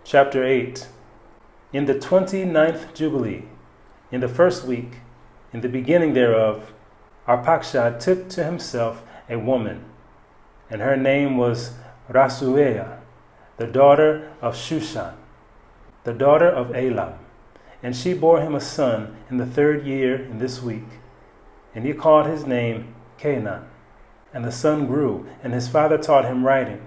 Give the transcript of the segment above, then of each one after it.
Chapter 8. In the 29th Jubilee, in the first week, in the beginning thereof, Arpachshad took to himself a woman, and her name was Rasuea, the daughter of Shushan, the daughter of Elam. And she bore him a son in the 3rd year in this week, and he called his name Canaan. And the son grew, and his father taught him writing,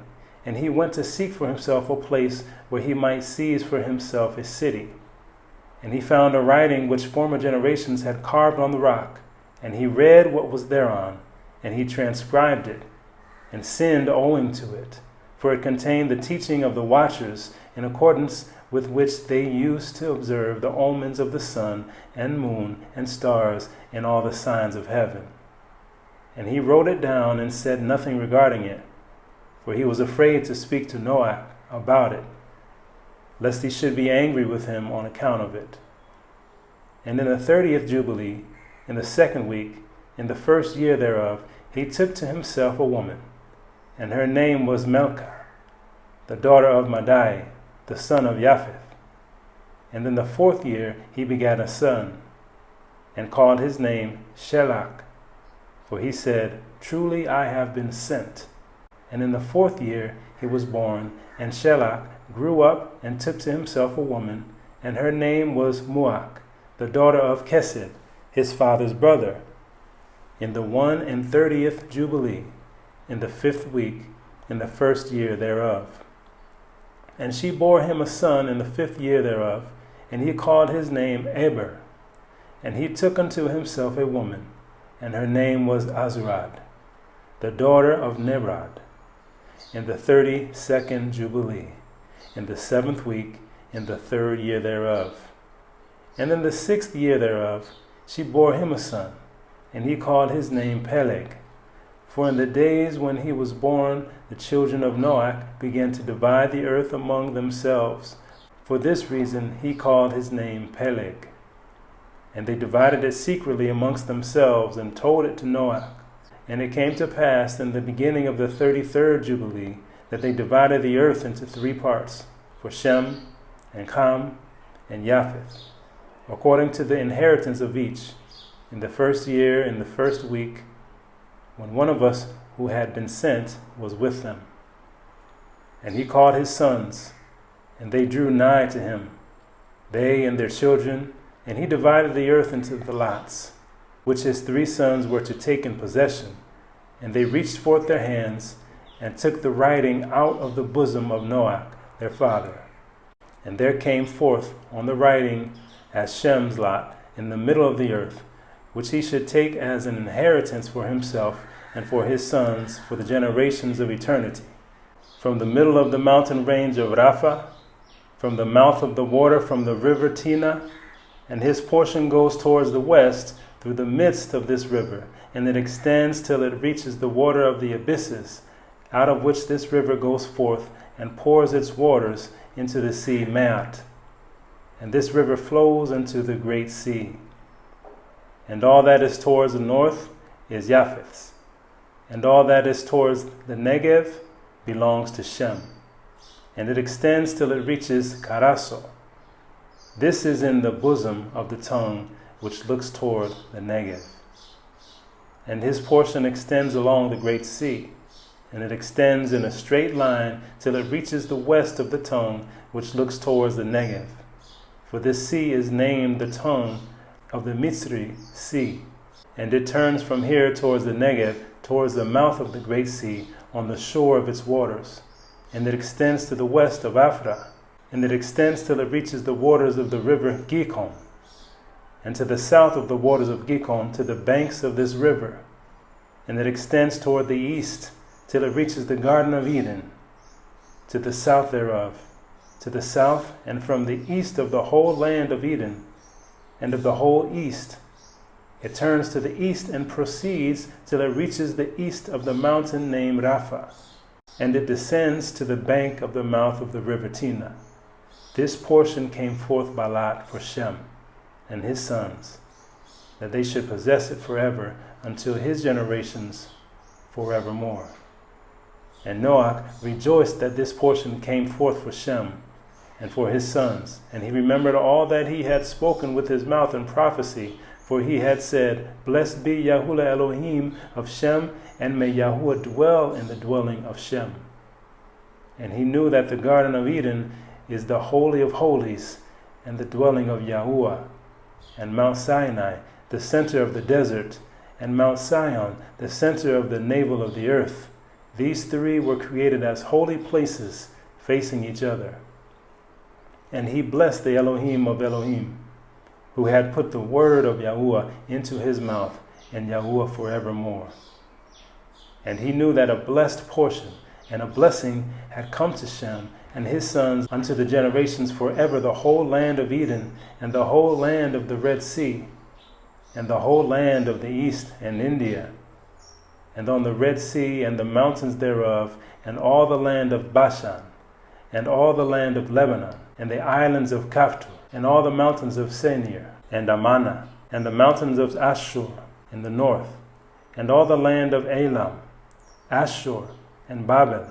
and he went to seek for himself a place where he might seize for himself a city. And he found a writing which former generations had carved on the rock, and he read what was thereon, and he transcribed it, and sinned owing to it, for it contained the teaching of the watchers, in accordance with which they used to observe the omens of the sun and moon and stars and all the signs of heaven. And he wrote it down and said nothing regarding it, for he was afraid to speak to Noah about it, lest he should be angry with him on account of it. And in the 30th Jubilee, in the 2nd week, in the 1st year thereof, he took to himself a woman, and her name was Melcha, the daughter of Madai, the son of Japheth. And in the 4th year he begat a son, and called his name Shelach, for he said, Truly I have been sent. And in the 4th year he was born, and Shelach grew up and took to himself a woman, and her name was Muach, the daughter of Kesed, his father's brother, in the 31st Jubilee, in the 5th week, in the 1st year thereof. And she bore him a son in the 5th year thereof, and he called his name Eber. And he took unto himself a woman, and her name was Azurad, the daughter of Nebrad, in the 32nd Jubilee, in the 7th week, in the 3rd year thereof. And in the 6th year thereof she bore him a son, and he called his name Peleg. For in the days when he was born, the children of Noah began to divide the earth among themselves. For this reason he called his name Peleg. And they divided it secretly amongst themselves, and told it to Noah. And it came to pass in the beginning of the 33rd Jubilee that they divided the earth into 3 parts, for Shem, and Cham, and Japheth, according to the inheritance of each, in the 1st year, in the 1st week, when one of us who had been sent was with them. And he called his sons, and they drew nigh to him, they and their children, and he divided the earth into the lots, which his 3 sons were to take in possession. And they reached forth their hands, and took the writing out of the bosom of Noah their father. And there came forth on the writing as Shem's lot in the middle of the earth, which he should take as an inheritance for himself and for his sons for the generations of eternity. From the middle of the mountain range of Rapha, from the mouth of the water from the river Tina, and his portion goes towards the west through the midst of this river, and it extends till it reaches the water of the abysses, out of which this river goes forth and pours its waters into the sea Maat. And this river flows into the great sea. And all that is towards the north is Japheth's, and all that is towards the Negev belongs to Shem, and it extends till it reaches Carasso. This is in the bosom of the tongue which looks toward the Negev. And his portion extends along the great sea, and it extends in a straight line till it reaches the west of the tongue which looks towards the Negev. For this sea is named the tongue of the Mitzri Sea, and it turns from here towards the Negev, towards the mouth of the great sea, on the shore of its waters. And it extends to the west of Afra, and it extends till it reaches the waters of the river Gihon, and to the south of the waters of Gihon to the banks of this river. And it extends toward the east till it reaches the Garden of Eden, to the south thereof, to the south, and from the east of the whole land of Eden, and of the whole east. It turns to the east and proceeds till it reaches the east of the mountain named Rapha, and it descends to the bank of the mouth of the river Tina. This portion came forth by lot for Shem and his sons, that they should possess it forever until his generations forevermore. And Noah rejoiced that this portion came forth for Shem, and for his sons. And he remembered all that he had spoken with his mouth in prophecy, for he had said, Blessed be Yahuwah Elohim of Shem, and may Yahuwah dwell in the dwelling of Shem. And he knew that the Garden of Eden is the Holy of Holies, and the dwelling of Yahuwah, and Mount Sinai, the center of the desert, and Mount Sion, the center of the navel of the earth. These three were created as holy places, facing each other. And he blessed the Elohim of Elohim, who had put the word of Yahuwah into his mouth, and Yahuwah forevermore. And he knew that a blessed portion and a blessing had come to Shem and his sons unto the generations forever, the whole land of Eden, and the whole land of the Red Sea, and the whole land of the east and India, and on the Red Sea and the mountains thereof, and all the land of Bashan, and all the land of Lebanon, and the islands of Kaphtor, and all the mountains of Senir, and Amana, and the mountains of Ashur in the north, and all the land of Elam, Ashur, and Babel,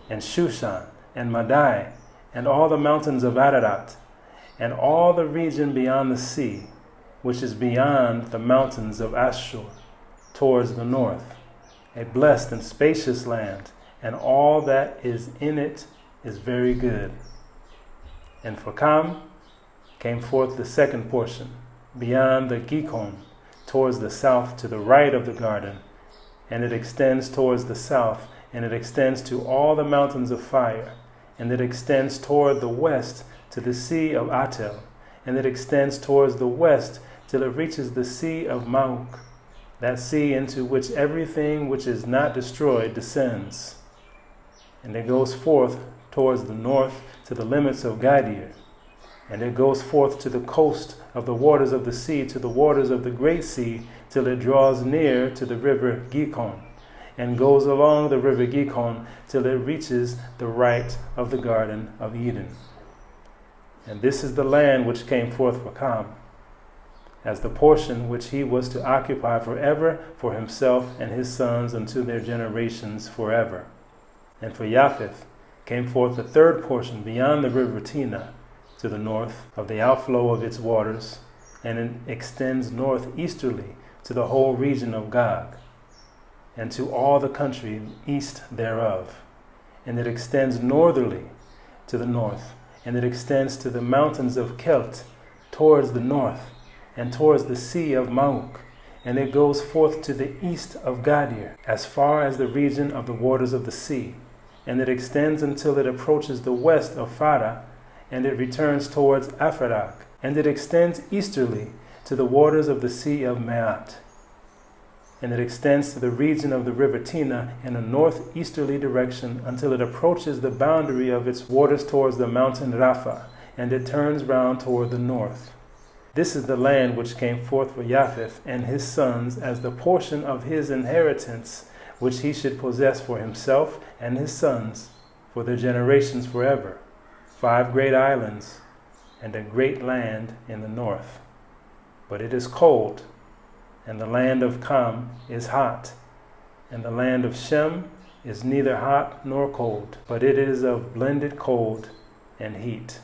and Shushan, and Madai, and all the mountains of Ararat, and all the region beyond the sea, which is beyond the mountains of Ashur, towards the north, a blessed and spacious land, and all that is in it is very good. And for Cam came forth the second portion, beyond the Gihon, towards the south to the right of the garden, and it extends towards the south, and it extends to all the mountains of fire, and it extends toward the west to the sea of Atel, and it extends towards the west till it reaches the sea of Mauk, that sea into which everything which is not destroyed descends. And it goes forth towards the north to the limits of Gadir, and it goes forth to the coast of the waters of the sea, to the waters of the great sea, till it draws near to the river Gihon, and goes along the river Gihon till it reaches the right of the Garden of Eden. And this is the land which came forth for Cam, as the portion which he was to occupy forever for himself and his sons unto their generations forever. And for Japheth came forth the third portion beyond the river Tina, to the north of the outflow of its waters, and it extends northeasterly to the whole region of Gog, and to all the country east thereof. And it extends northerly to the north, and it extends to the mountains of Kelt towards the north, and towards the sea of Mauk, and it goes forth to the east of Gadir, as far as the region of the waters of the sea, and it extends until it approaches the west of Farah, and it returns towards Apharak, and it extends easterly to the waters of the sea of Maat, and it extends to the region of the river Tina in a northeasterly direction until it approaches the boundary of its waters towards the mountain Rapha, and it turns round toward the north. This is the land which came forth for Japheth and his sons as the portion of his inheritance, which he should possess for himself and his sons for their generations forever, 5 great islands, and a great land in the north. But it is cold, and the land of Cam is hot, and the land of Shem is neither hot nor cold, but it is of blended cold and heat.